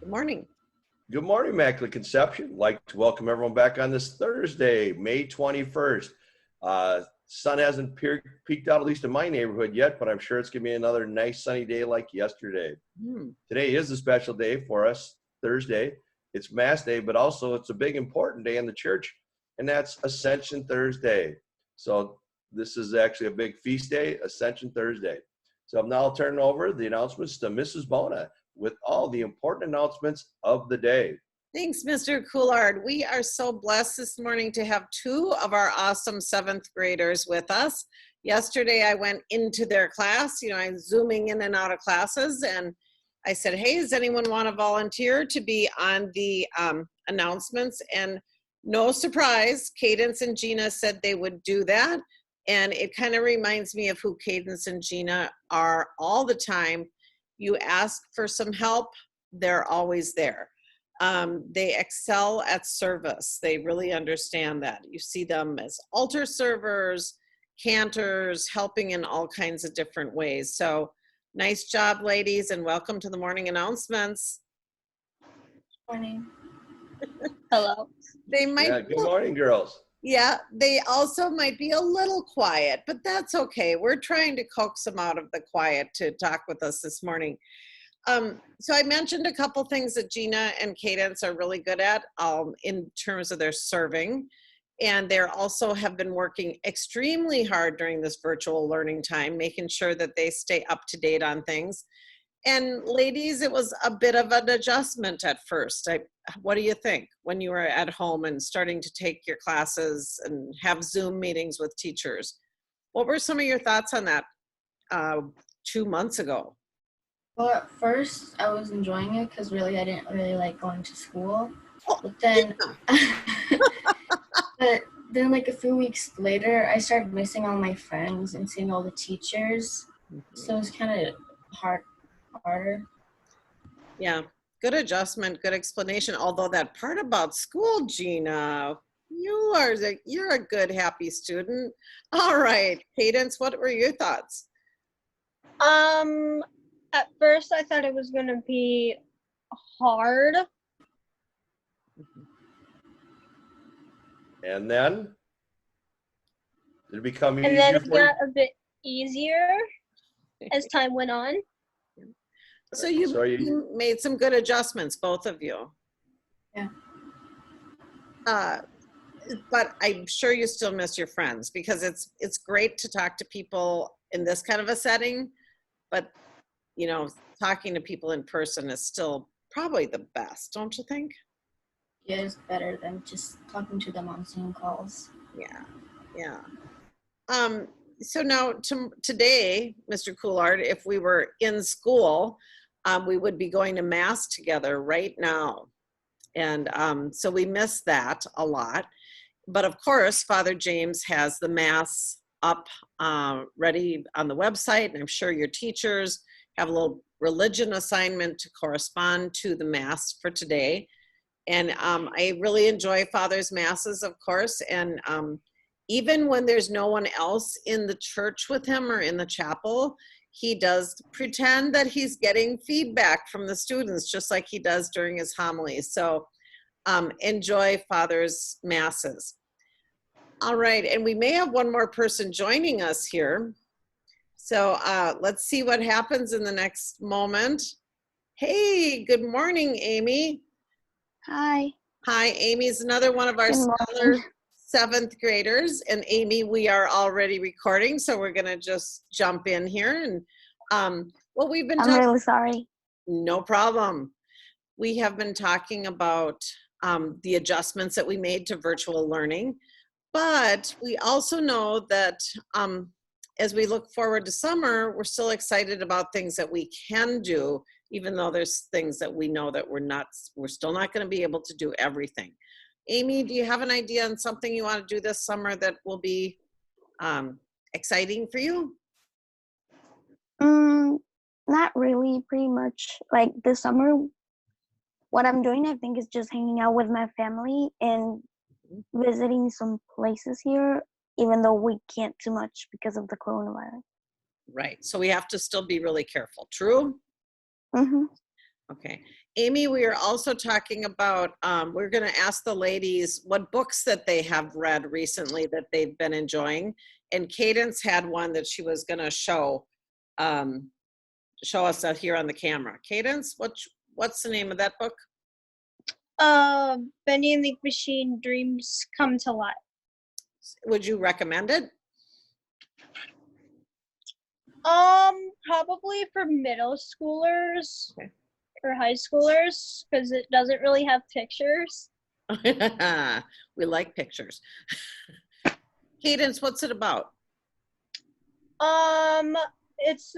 Good morning. Good morning, Immaculate Conception. I'd like to welcome everyone back on this Thursday, May 21st. Sun hasn't peaked out, at least in my neighborhood yet, but I'm sure it's going to be another nice sunny day like yesterday. Today is a special day for us, Thursday. It's Mass Day, but also it's a big important day in the church, and that's Ascension Thursday. So this is actually a big feast day, Ascension Thursday. So I'm now turning over the announcements to Mrs. Bona with all the important announcements of the day. Thanks, Mr. Coulard. We are so blessed this morning to have two of our awesome seventh graders with us. Yesterday, I went into their class. I'm zooming in and out of classes, and I said, hey, does anyone want to volunteer to be on the announcements? And no surprise, Cadence and Gina said they would do that. And it kind of reminds me of who Cadence and Gina are all the time. You ask for some help, they're always there. They excel at service. They really understand that. You see them as altar servers, cantors, helping in all kinds of different ways. So nice job, ladies, and welcome to the morning announcements. Morning. Hello. Good morning, girls. Yeah, they also might be a little quiet, but that's okay. We're trying to coax them out of the quiet to talk with us this morning. So I mentioned a couple things that Gina and Cadence are really good at in terms of their serving. And they also have been working extremely hard during this virtual learning time, making sure that they stay up to date on things. And ladies, it was a bit of an adjustment at first. What do you think when you were at home and starting to take your classes and have Zoom meetings with teachers? What were some of your thoughts on that 2 months ago? Well, at first I was enjoying it because really I didn't really like going to school. But then, like a few weeks later, I started missing all my friends and seeing all the teachers. So it was kind of harder. Yeah, good adjustment, good explanation. Although that part about school, Gina, you're a good, happy student. All right, Cadence, what were your thoughts? At first I thought it was going to be hard. And then? Did it become easier? And then it got a bit easier as time went on. So you made some good adjustments, both of you. Yeah. But I'm sure you still miss your friends because it's great to talk to people in this kind of a setting, but talking to people in person is still probably the best, don't you think? Yeah, it's better than just talking to them on Zoom calls. Yeah. So now today, Mr. Coulard, if we were in school, we would be going to Mass together right now. And so we miss that a lot. But of course, Father James has the Mass up ready on the website. And I'm sure your teachers have a little religion assignment to correspond to the Mass for today. And I really enjoy Father's Masses, of course. And even when there's no one else in the church with him or in the chapel, he does pretend that he's getting feedback from the students, just like he does during his homilies. So enjoy Father's Masses. All right, and we may have one more person joining us here. So let's see what happens in the next moment. Hey, good morning, Amy. Hi. Hi, Amy's another one of our stellar seventh graders. And Amy, we are already recording, so we're gonna just jump in here. And what we've been I'm really sorry. No problem. We have been talking about the adjustments that we made to virtual learning, but we also know that as we look forward to summer, we're still excited about things that we can do, even though there's things that we know that we're still not going to be able to do everything. Amy, do you have an idea on something you want to do this summer that will be exciting for you? Not really, pretty much. Like this summer, what I'm doing, I think, is just hanging out with my family and visiting some places here, even though we can't too much because of the coronavirus. Right. So we have to still be really careful. True? Mm-hmm. Okay. Amy, we are also talking about, we're going to ask the ladies what books that they have read recently that they've been enjoying. And Cadence had one that she was going to show us out here on the camera. Cadence, what's the name of that book? Benny and the Machine Dreams Come to Life. Would you recommend it? Probably for middle schoolers. Okay. For high schoolers, because it doesn't really have pictures. We like pictures. Cadence, what's it about? It's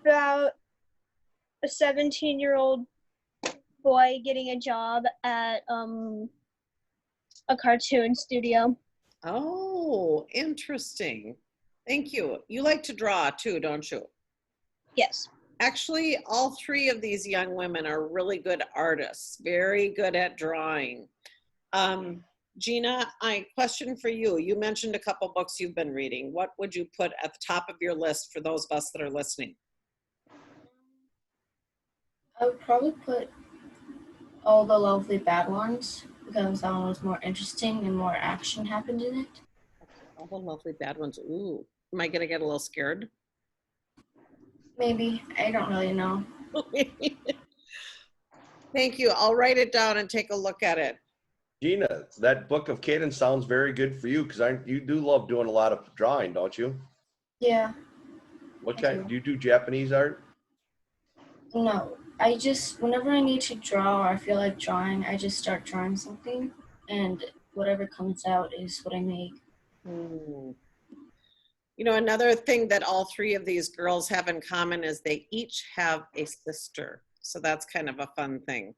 about a 17-year-old boy getting a job at a cartoon studio. Oh, interesting. Thank you. You like to draw too, don't you? Yes. Actually, all three of these young women are really good artists, very good at drawing. Gina, question for you. You mentioned a couple books you've been reading. What would you put at the top of your list for those of us that are listening? I would probably put All the Lovely Bad Ones because that one was more interesting and more action happened in it. All the Lovely Bad Ones. Ooh, am I gonna get a little scared? Maybe. I don't really know. Thank you. I'll write it down and take a look at it. Gina, that book of Cadence sounds very good for you because you do love doing a lot of drawing, don't you? Yeah. What I kind? Do you do Japanese art? No. I just, whenever I need to draw or I feel like drawing, I just start drawing something and whatever comes out is what I make. Hmm. You know, another thing that all three of these girls have in common is they each have a sister. So that's kind of a fun thing.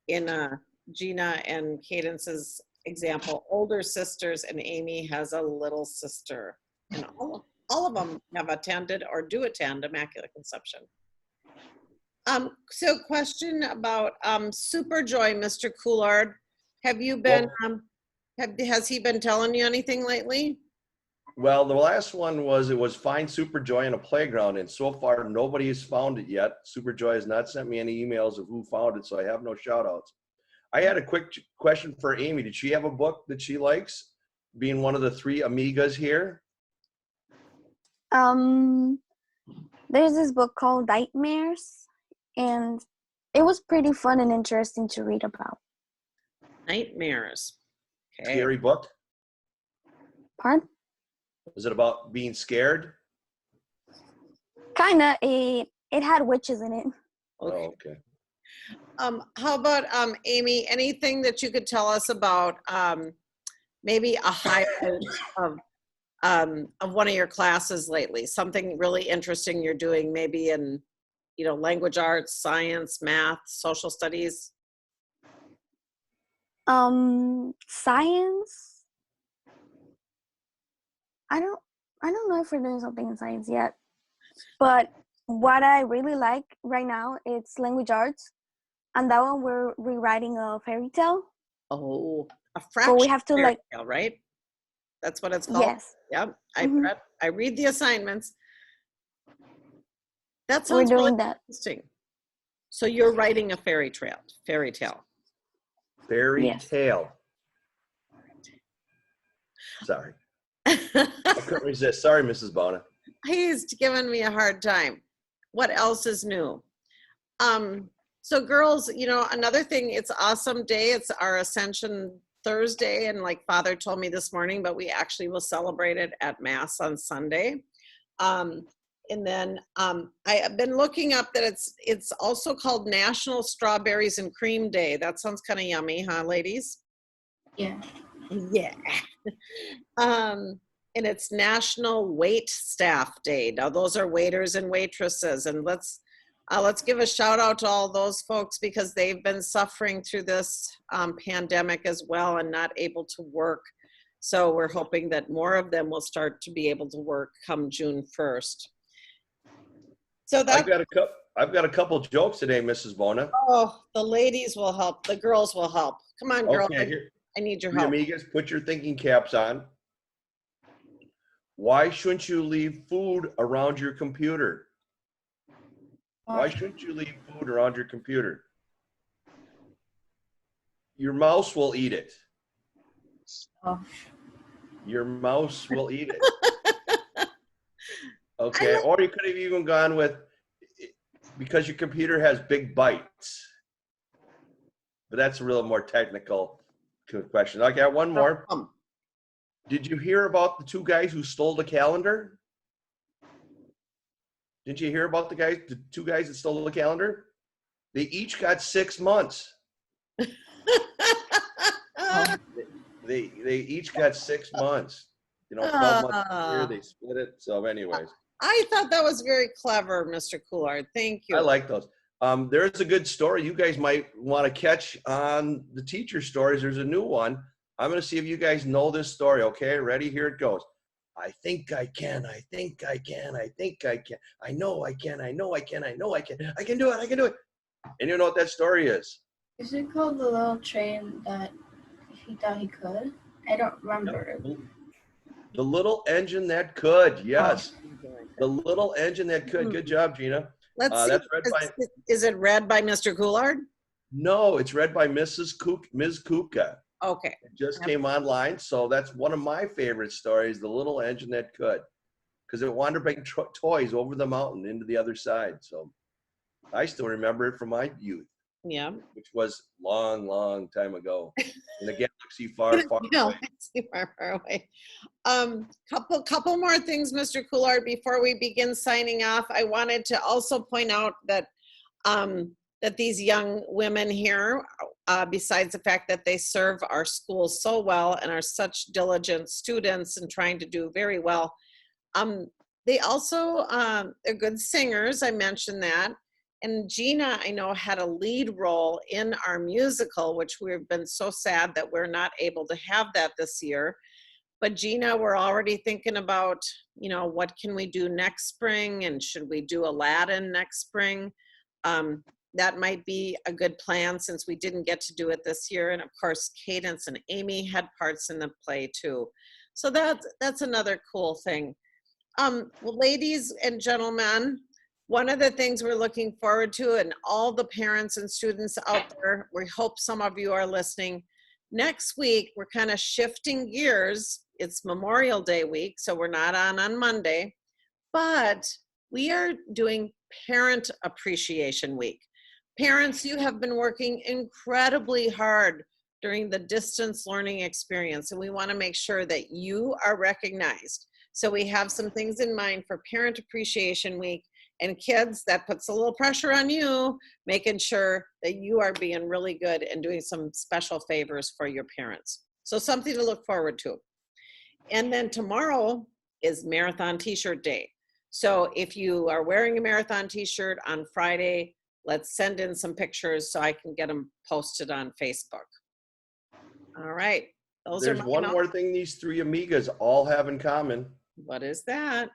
In Gina and Cadence's example, older sisters, and Amy has a little sister. And all of them have attended or do attend Immaculate Conception. So question about Super Joy, Mr. Coulard. Have you been, has he been telling you anything lately? Well, the last one it was Find Superjoy in a Playground, and so far nobody has found it yet. Superjoy has not sent me any emails of who found it, so I have no shout outs. I had a quick question for Amy. Did she have a book that she likes, being one of the three amigas here? There's this book called Nightmares, and it was pretty fun and interesting to read about. Nightmares. Okay. Scary book? Pardon? Is it about being scared? Kinda. It had witches in it. Okay. Oh, okay. How about Amy? Anything that you could tell us about maybe a highlight of one of your classes lately? Something really interesting you're doing, maybe in language arts, science, math, social studies. Science. I don't know if we're doing something in science yet, but what I really like right now it's language arts, and that one we're rewriting a fairy tale. Oh, a fraction. But we have to fairy tale, right? That's what it's called. Yes. Yep. Mhm. I read the assignments. That We're sounds doing really that. interesting. So you're writing a fairy tale. Fairy Yes. tale. Sorry. I couldn't resist. Sorry, Mrs. Bona. He's giving me a hard time. What else is new? So girls, another thing, it's awesome day. It's our Ascension Thursday. And like Father told me this morning, but we actually will celebrate it at Mass on Sunday. And then I have been looking up that it's also called National Strawberries and Cream Day. That sounds kind of yummy, huh, ladies? Yeah. Yeah. And it's National Wait Staff Day. Now those are waiters and waitresses, and let's give a shout out to all those folks because they've been suffering through this pandemic as well and not able to work. So we're hoping that more of them will start to be able to work come June 1st. So I've got a couple jokes today, Mrs. Bona. Oh, the ladies will help. The girls will help. Come on, girls. Okay, I need your three help. amigas, put your thinking caps on. Why shouldn't you leave food around your computer? Why shouldn't you leave food around your computer? Your mouse will eat it. Oh, Your mouse will eat it. Okay, or you could have even gone with, because your computer has big bytes. But that's a real more technical question. I got one more. Did you hear about the two guys who stole the calendar? Didn't you hear about the two guys that stole the calendar? They each got 6 months. They each got 6 months. 12 months a year, they split it. So anyways. I thought that was very clever, Mr. Coulard. Thank you. I like those. There's a good story you guys might want to catch on the teacher stories. There's a new one. I'm going to see if you guys know this story. Okay, ready? Here it goes. I think I can. I think I can. I think I can. I know I can. I know I can. I know I can. I can do it. I can do it. And you know what that story is? is it called the little train that he thought he could? I don't remember. Yep. The little engine that could. Yes. The little engine that could. Good job, Gina. Let's see. That's read by, is it read by Mr. Coulard? no, it's read by Ms. Kupka. Okay. It just came online. So that's one of my favorite stories, the little engine that could. Because it wanted to bring toys over the mountain into the other side. So I still remember it from my youth. Yeah. Which was long, long time ago. In the galaxy far, far away. Far away. Couple more things, Mr. Coulard, before we begin signing off. I wanted to also point out that that these young women here, besides the fact that they serve our school so well and are such diligent students and trying to do very well, they also they're good singers. I mentioned that. And Gina, I know, had a lead role in our musical, which we've been so sad that we're not able to have that this year. But Gina, we're already thinking about, what can we do next spring? And should we do Aladdin next spring? That might be a good plan since we didn't get to do it this year. And of course, Cadence and Amy had parts in the play too. So that's another cool thing. Well, ladies and gentlemen, one of the things we're looking forward to, and all the parents and students out there, we hope some of you are listening. Next week, we're kind of shifting gears. It's Memorial Day week, so we're not on Monday, but we are doing Parent Appreciation Week. Parents, you have been working incredibly hard during the distance learning experience, and we want to make sure that you are recognized. So we have some things in mind for Parent Appreciation Week. And kids, that puts a little pressure on you, making sure that you are being really good and doing some special favors for your parents. So something to look forward to. And then tomorrow is Marathon T-shirt Day. So if you are wearing a marathon T-shirt on Friday, let's send in some pictures so I can get them posted on Facebook. All right. There's one more thing these three amigas all have in common. What is that?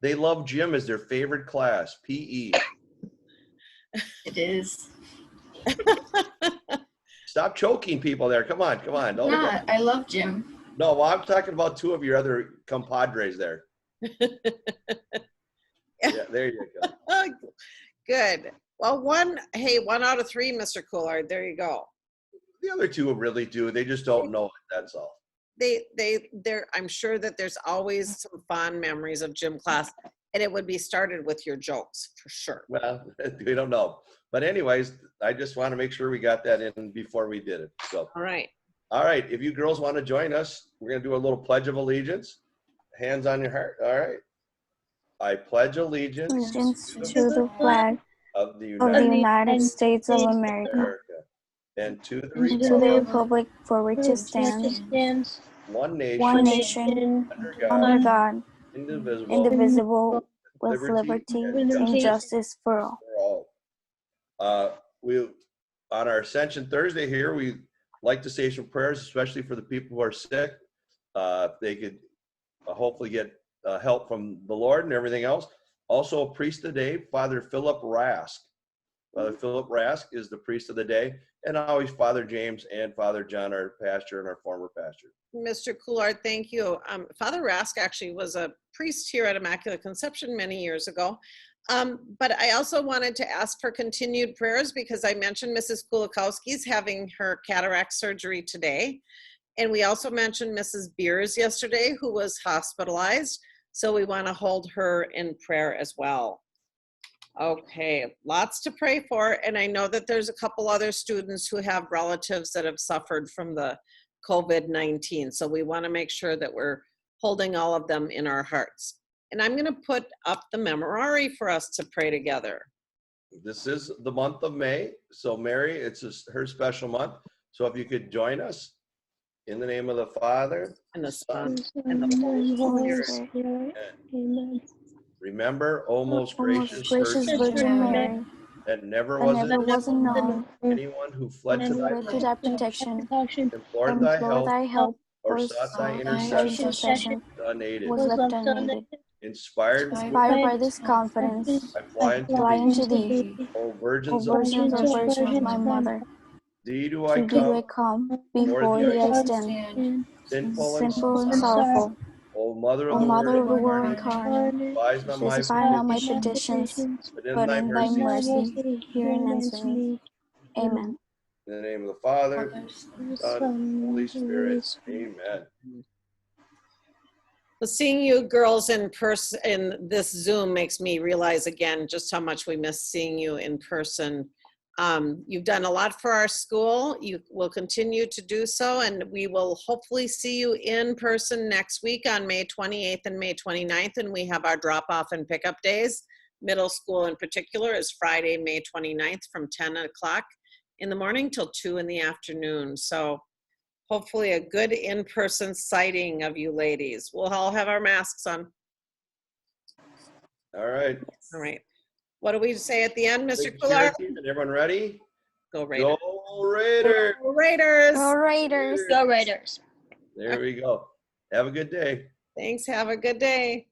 They love gym as their favorite class, PE. It is. Stop choking people there. Come on. Don't Yeah, I love gym. No, well, I'm talking about two of your other compadres there. Yeah, there you go. Good. Well, one out of three, Mr. Coulard. There you go. The other two really do. They just don't know it. That's all. I'm sure that there's always some fond memories of gym class, and it would be started with your jokes for sure. Well, we don't know. But anyways, I just want to make sure we got that in before we did it. So, all right. If you girls want to join us, we're going to do a little Pledge of Allegiance. Hands on your heart. All right. I pledge allegiance to the flag of the United States of America and to the republic for which it stands, one nation, under God, indivisible, with liberty and justice for all. We, on our Ascension Thursday here, we like to say some prayers, especially for the people who are sick. If they could hopefully get help from the Lord and everything else. Also, a priest of the day, Father Philip Rask. Father Philip Rask is the priest of the day, and always Father James and Father John, our pastor and our former pastor. Mr. Coulard, thank you. Father Rask actually was a priest here at Immaculate Conception many years ago. But I also wanted to ask for continued prayers because I mentioned Mrs. Kulikowski's having her cataract surgery today. And we also mentioned Mrs. Beers yesterday, who was hospitalized. So we want to hold her in prayer as well. Okay, lots to pray for. And I know that there's a couple other students who have relatives that have suffered from the COVID-19. So we want to make sure that we're holding all of them in our hearts. And I'm going to put up the memorare for us to pray together. This is the month of May. So Mary, it's her special month. So if you could join us in the name of the Father, And the Son, And and the Holy Holy Spirit. Spirit. Amen. remember, O most gracious Gracious Virgin Virgin Mary, Mary, that never that was never it wasn't known, anyone who fled to thy fled to thy protection, implored thy implored help, thy help, or or sought thy thy intercession intercession, unaided. was left unaided. Inspired Inspired by this confidence, I fly unto fly thee, into thee, O O virgins of virgins of virgins, my mother. thee do I To thee do I come, come, before thee I stand, stand, sinful and sinful and sorrowful. sorrowful. O mother O of the Mother of the Word Word incarnate, incarnate, despise not my despise not my petitions, petitions, but in but thy in thy mercy, mercy hear and answer me. Amen. in the name of the Father, Father, Son, and Holy Spirit. Amen. Well, seeing you girls in person in this Zoom makes me realize again just how much we miss seeing you in person. You've done a lot for our school. You will continue to do so, and we will hopefully see you in person next week on May 28th and May 29th, and we have our drop-off and pickup days. Middle school in particular is Friday, May 29th from 10 o'clock in the morning till 2 in the afternoon. So hopefully a good in-person sighting of you ladies. We'll all have our masks on. All right. All right. What do we say at the end, Mr. Big cheer Kular? team, and everyone ready? Go Raiders. Go Raiders! Go Raiders. Go Raiders! Go Raiders. There we go. Have a good day. Thanks. Have a good day.